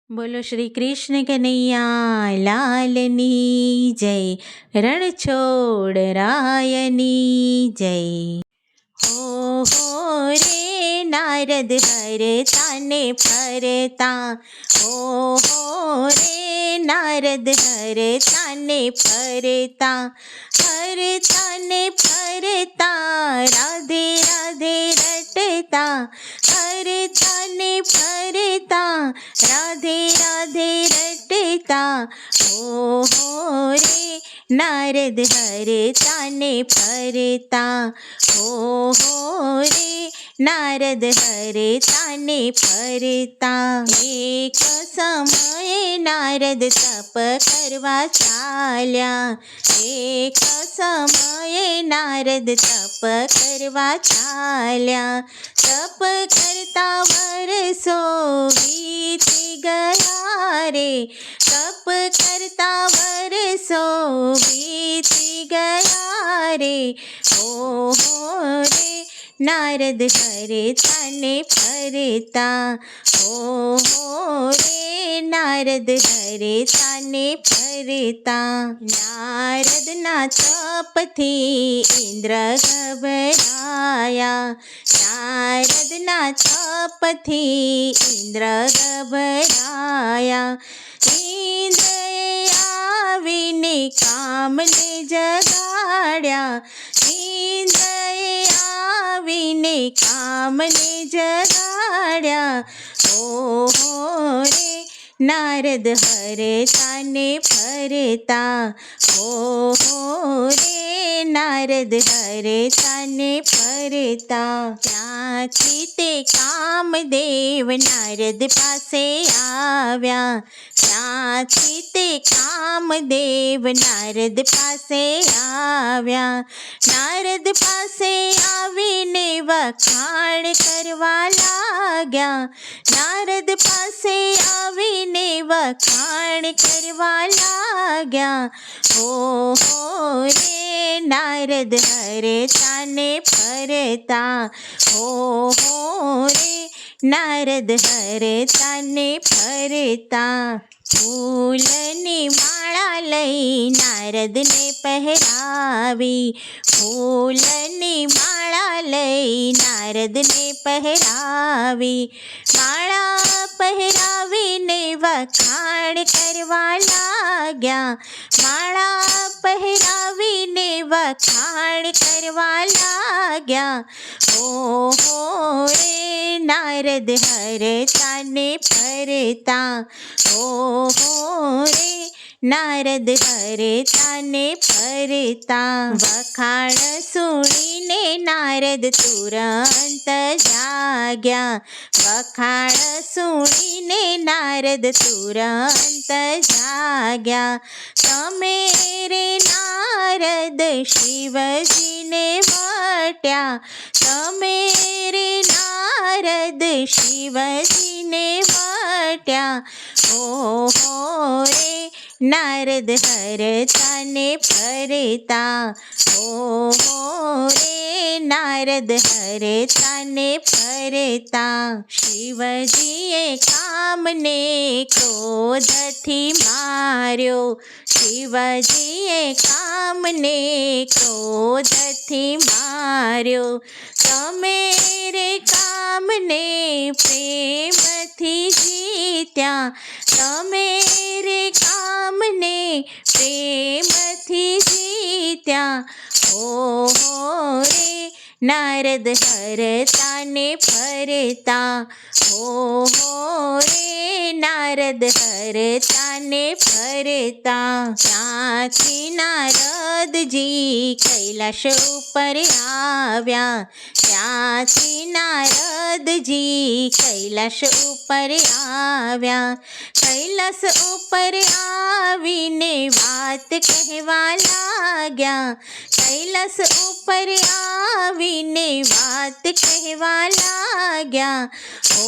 બોલો શ્રી કૃષ્ણ કનૈયા લાલની જય, રણછોડ રાયની જય. હો રે નારદ હરતા ને ફરતા, હો રે નારદ હરતા ને ફરતા, હરતા ને ફરતા રાધે રાધે રટતા, હરતા ને ફરતા રાધે રાધે રટતા. હો રે નારદ હરતા ને ફરતા, હો રે નારદ હરતા ને ફરતા. એક સમયે નારદ તપ કરવા ચાલ્યા, એક સમયે નારદ તપ કરવા ચાલ્યા, તપ કરતા વર્ષો વીતી ગયા રે, તપ કરતા વર્ષો વીતી ગયા રે. હો રે નારદ હરતા ને ફરતા, હો રે નારદ હરતા ને ફરતા. નારદના તપથી ઇન્દ્ર ગભરાયા, નારદના તપથી ઇન્દ્ર ગભરાયા, ઇન્દ્રએ આવીને કામને જગાડ્યા, ઇન્દ્રએ આવીને કામને જગાડ્યા. હો રે નારદ હરતા ને ફરતા, હો રે નારદ હરતા ને ફરતા. ત્યાંથી તે કામદેવ નારદ પાસે આવ્યા, ત્યાંથી તે કામદેવ નારદ પાસે આવ્યા, નારદ પાસે આવીને વખાણ કરવા લાગ્યા, નારદ પાસે આવીને વખાણ કરવા લાગ્યા. હો રે નારદ હરતા ને ફરતા, હો રે નારદ હરતા ને ફરતા. ફૂલની માળા લઈ નારદને પહેરાવી, ફૂલની માળા લઈ નારદને પહેરાવી, માળા પહેરાવીને વખાણ કરવા લાગ્યા, માળા પહેરાવીને વખાણ કરવા લાગ્યા. હો રે નારદ હરતા ને ફરતા, હો રે નારદ હરતા ને ફરતા. વખાણ સુણીને નારદ તુરંત જાગ્યા, વખાણ સુણીને નારદ તુરંત જાગ્યા. તમે રે નારદ શિવજીને વટ્યા, તમે રે નારદ શિવજીને વટ્યા. હો રે નારદ હરતા ને ફરતા, હો રે નારદ હરતા ને ફરતા. શિવજીએ કામને ક્રોધથી માર્યો, શિવજીએ કામને ક્રોધથી માર્યો. તમે રે કામને પ્રેમથી જીત્યા, તમે રે કામને પ્રેમથી જીત્યા. હો રે નારદ હરતા ને ફરતા, હો રે નારદ હરતા ને ફરતા. ત્યાંથી નારદજી કૈલાશ ઉપર આવ્યા, ત્યાંથી નારદજી કૈલાશ ઉપર આવ્યા, કૈલાશ ઉપર આવીને વાત કહેવા લાગ્યા, કૈલાશ ઉપર આવીને વાત કહેવા લાગ્યા. હો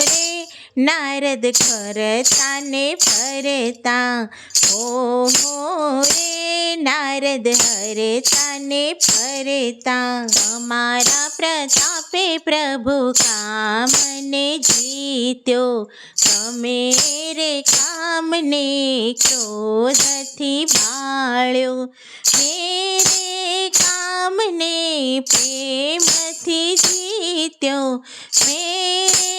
રે નારદ ફરતા ને ફરતા ઓહો રે નારદ હરતા ને ફરતા તમારા પ્રતાપે પ્રભુ કામને જીત્યો તમે રે કામને ક્રોધથી બાળ્યો મેરે કામને પ્રેમથી જીત્યો મેરે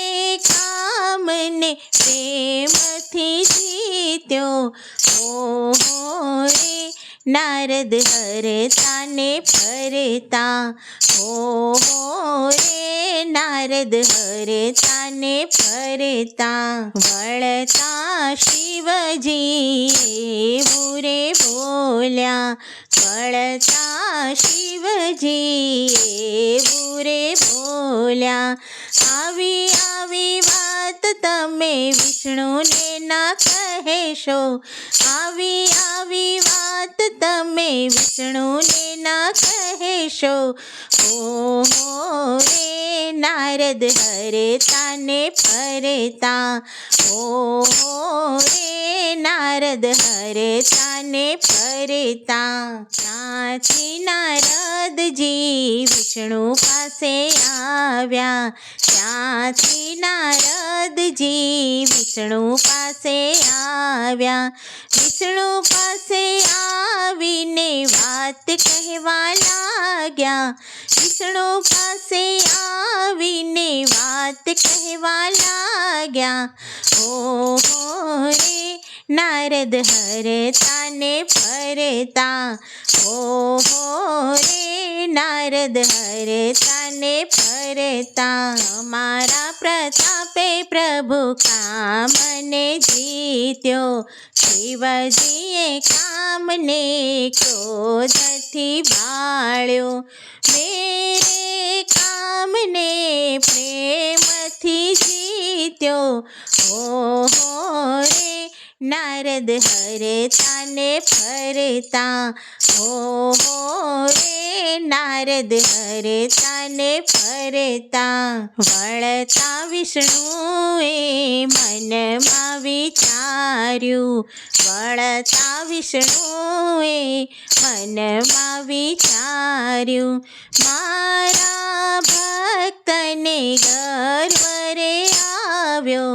કામને પ્રેમથી જીત્યો ઓહો રે નારદ હરતા ને ફરતા ઓહો રે નારદ હરતા ને ફરતા વળતા શિવજી બુરે બોલ્યા વળતા શિવજી બુરે બોલ્યા આવી આવી વાત તમે વિષ્ણુને ના કહેશો આવી આવી વાત તમે વિષ્ણુને ના કહેશો ઓહો રે નારદ હરતા ને ફરતા ઓહો રે નારદ હરતા ને ફરતા ત્યાંથી નારદજી વિષ્ણુ પાસે આવ્યા ત્યાંથી નારદજી વિષ્ણુ પાસે આવ્યા વિષ્ણુ પાસે આવીને વાત કહેવા લાગ્યા વિષ્ણુ પાસે આવીને વાત કહેવા લાગ્યા ઓહો રે નારદ હરતા ને ફરતા ઓહો રે નારદ હરતા ને ફરતા તમારા પ્રતાપે પ્રભુ કામને જીત્યો શિવજીએ કામને ક્રોધથી બાળ્યો મેરે કામને પ્રેમથી જીત્યો ઓહો રે નારદ હરતા ને ફરતા ઓહો રે નારદ હરતા ને ફરતા વળતા વિષ્ણુએ મનમાં વિચાર્યું વળતા વિષ્ણુએ મનમાં વિચાર્યું મારા ભક્તને ગર્વ રે આવ્યો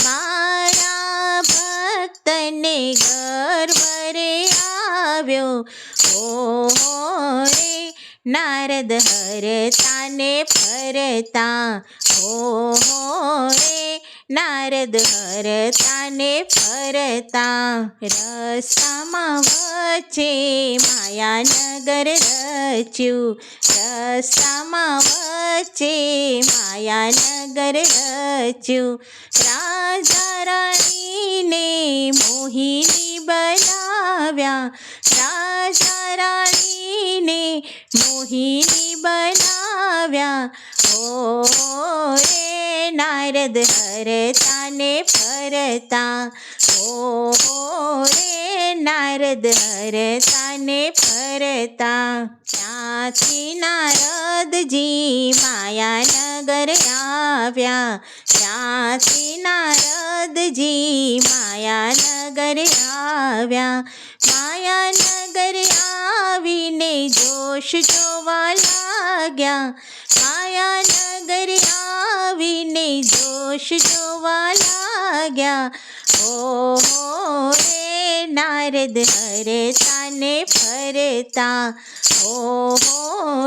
મારા ભક્તને ગર્વ રે આવ્યો ઓહો રે નારદ હરતા ને ફરતા ઓહો રે નારદ હરતા ને ફરતા રસ્તામાં વચ્ચે માયાનગર રચ્યું રસ્તામાં વચ્ચે માયાનગર રચ્યું રાજા રાણીને મોહિની બનાવ્યા રાજા રાણીને મોહિની બનાવ્યા ઓહો રે નારદ હરતા ને ફરતા ઓહો રે નારદ હરતા ને ફરતા ત્યાંથી નારદજી માયાનગર આવ્યા ત્યાંથી નારદજી માયાનગર આવ્યા માયાનગર આવીને જોશ જોવા લાગ્યા માયાનગર આવીને જોશ જોવા લાગ્યા ઓહો રે નારદ હરતા ને ફરતા ઓહો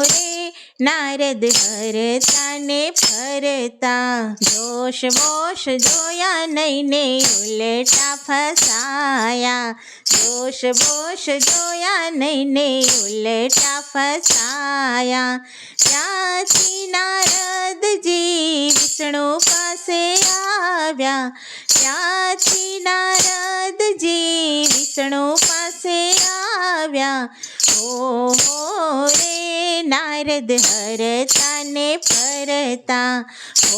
રે નારદ હરતા ને ફરતા જોશ બોશ જોયા નહીં ને ઉલટા ફસાયા જોશ બોશ જોયા નહીં ને ઉલટા ફસાયા ત્યાંથી નારદજી વિષ્ણુ પાસે આવ્યા ત્યાંથી નારદજી વિષ્ણુ પાસે આવ્યા ઓહો રે નારદ હરતા ને ફરતા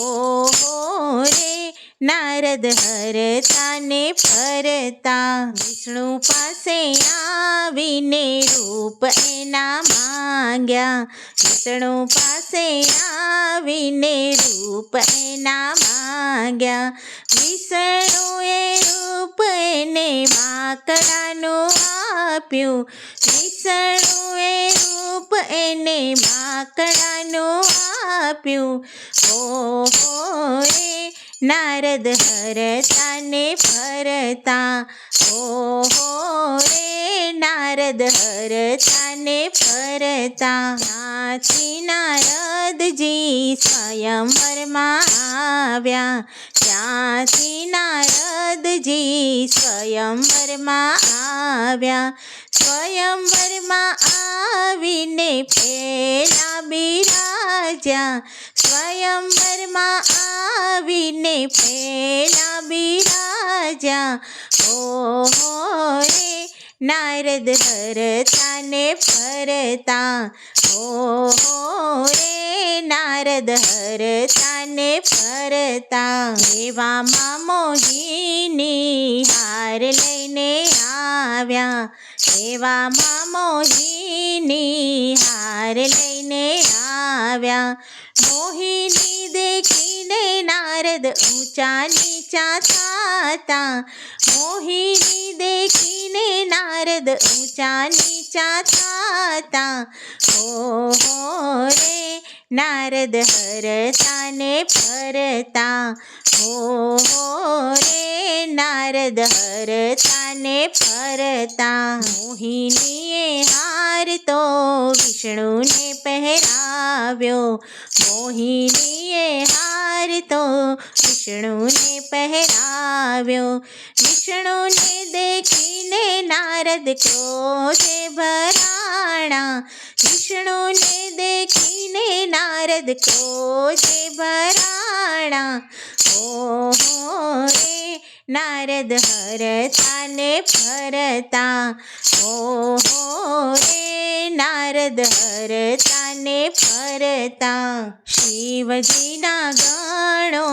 ઓહો રે નારદ હરતા ને ફરતા વિષ્ણુ પાસે આવીને રૂપ એના માંગ્યા વિષ્ણુ પાસે આવીને રૂપ એના માંગ્યા માગ્યા. વિષ્ણુએ રૂપ એને માકડાનું આપ્યું. વિષ્ણુએ રૂપ એને માકડાનું આપ્યું. ઓહો રે નારદ હરતા ને ફરતા. ઓહો રે નારદ હરતા ને ફરતા. ત્યાંથી નારદજી સ્વયંવરમાં આવ્યા. ત્યાંથી નારદજી સ્વયંવરમાં આવ્યા. સ્વયંવરમાં આવીને પહેલા બિરાજ્યા. સ્વયંવરમાં આવીને પહેલા બિરાજ્યા. ઓહો રે નારદ હરતા ને ફરતા. ઓહો રે નારદ હરતા ને ફરતા. એવામાં મોહિની હાર લઈને આવ્યા. એવામાં મોહિની હાર લઈને આવ્યા. મોહિની દેખીને નારદ ઊંચા નીચા થાતા. મોહિની દેખીને નારદ ઊંચા નીચા થાતા. ઓહો રે નારદ હરતા ને ફરતા. ઓહો રે નારદ હરતા ને ફરતા. મોહિનીએ હાર તો વિષ્ણુને પહેરાવ્યો. મોહિનીએ હાર તો વિષ્ણુને પહેરાવ્યો. વિષ્ણુને દેખીને નારદ ક્રોધે ભરાણા. વિષ્ણુને દેખીને નારદ ક્રોધે ભરાણા. ઓહો રે નારદ હરતા ને ફરતા. ઓહો રે નારદ હરતા ને ફરતા. શિવજીના ગણો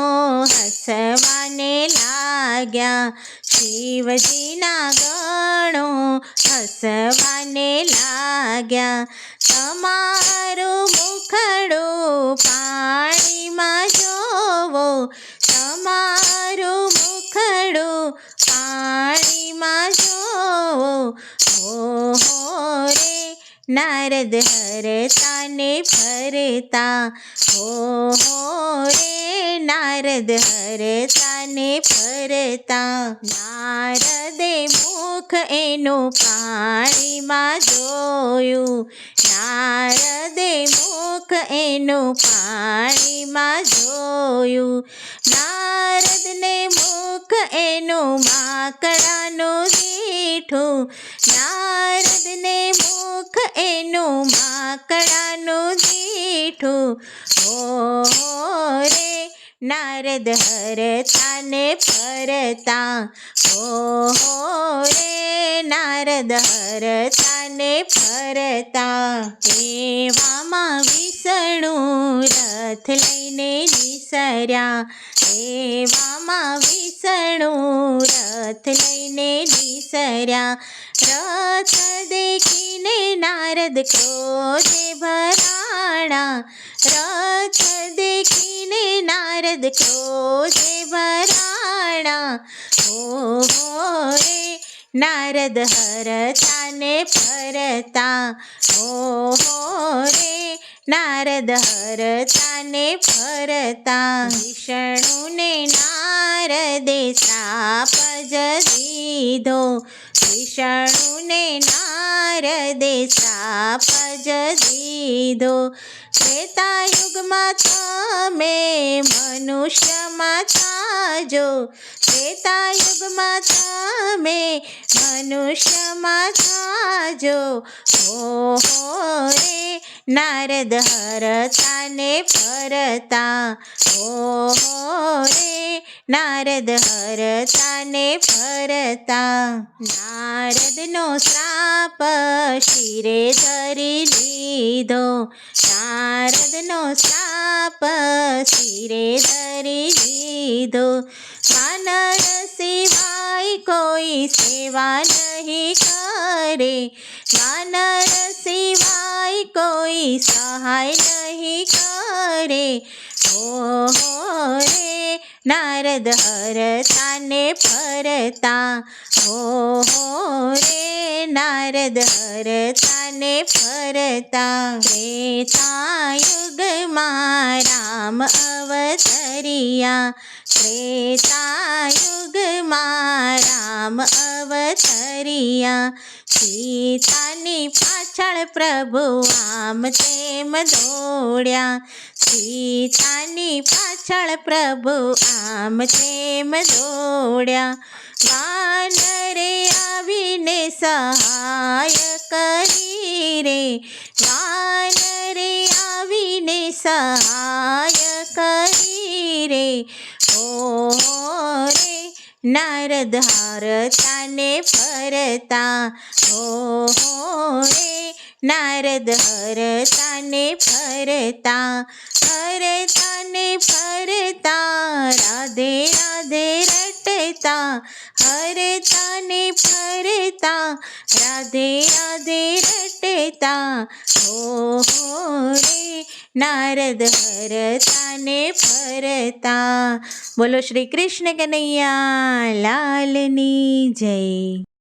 હસવાને લાગ્યા. શિવજીના ગણો હસવાને લાગ્યા. તમારું મુખડું પાણીમાં જોવો. તમારું મુખડું પાણીમાં જોવો. ઓહો રે નારદ હરતા ને ફરતા. ઓહો રે નારદ હરતા ને ફરતા. નારદે મુખ એનું પાણીમાં જોયું. નારદે મુખ એનું પાણીમાં જોયું. નારદને મુખ એનું માકડાનું દીઠું. નારદને મુખ એનું માકડાનું દીઠું. ઓહો રે નારદ હરતા ને ફરતા. ઓહો રે નારદ હરતા ને ફરતા. એવામાં વિષ્ણુ રથ લઈને નિસર્યા. એવામાં વિષ્ણુ રથ લઈને નિસર્યા. રથ દેખીને નારદ ક્રોધે ભરાણા. રથ દેખીને નારદ ક્રોધે ભરાણા. ઓહો રે નારદ હરતા ને ફરતા. ઓહો રે નારદ હરતા ને ફરતા. વિષ્ણુને નારદે શ્રાપ જ દીધો. વિષ્ણુને નારદે શ્રાપ જ દીધો. ત્રેતાયુગમાં તમે મનુષ્યમાં થાજો. ત્રેતાયુગમાં તમે મનુષ્યમાં થાજો. ઓહો રે નારદ હરતા ને ફરતા. ઓહો રે નારદ હરતા ને ફરતા. નારદનો શ્રાપ શિરે ધરી લીધો. નારદનો શ્રાપ શિરે ધરી લીધો. વાનર સિવાય કોઈ સેવા નહીં કરે. વાનર સિવાય કોઈ સહાય નહીં કરે. ઓહો રે નારદ હરતા ને ફરતા હો રે નારદ હરતા ને ફરતા ત્રેતાયુગમાં રામ અવતરિયા ત્રેતાયુગમાં રામ અવતરિયા સીતાની પાછળ પ્રભુ આમ તેમ દોડ્યા સીતાની પાછળ પ્રભુ આમ તેમ દોડ્યા વાનરે આવીને સહાય કરી રે વાનરે આવીને સહાય કરી રે ઓ રે નારદ હરતા ને ફરતા ઓ રે નારદ હરતા ને ફરતા રાધે રાધે રટતા હરતા ને ફરતા રાધે રાધે રટતા હો રે નારદ હરતા ને ફરતા. બોલો શ્રી કૃષ્ણ કનૈયા લાલની જય.